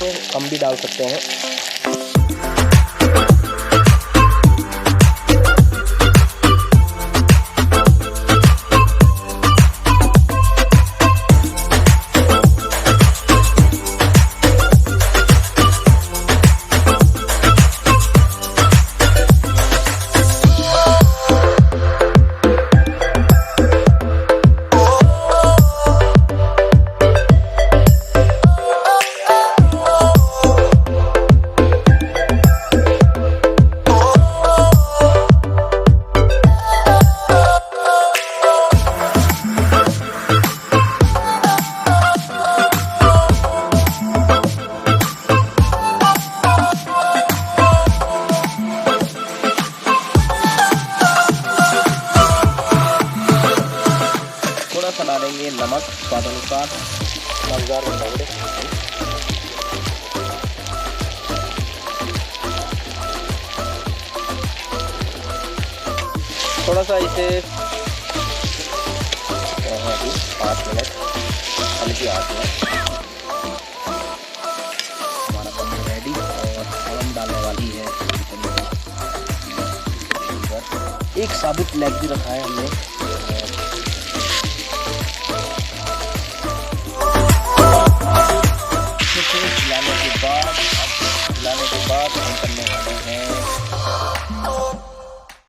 तो कम भी डाल सकते हैं। डालेंगे नमक स्वाद अनुसार, मजेदार बनाएंगे। थोड़ा सा इसे 5 मिनट हल्की आंच में। हमारा पनीर रेडी और हम डालने वाली है एक साबुत लेग भी रखा है हमने।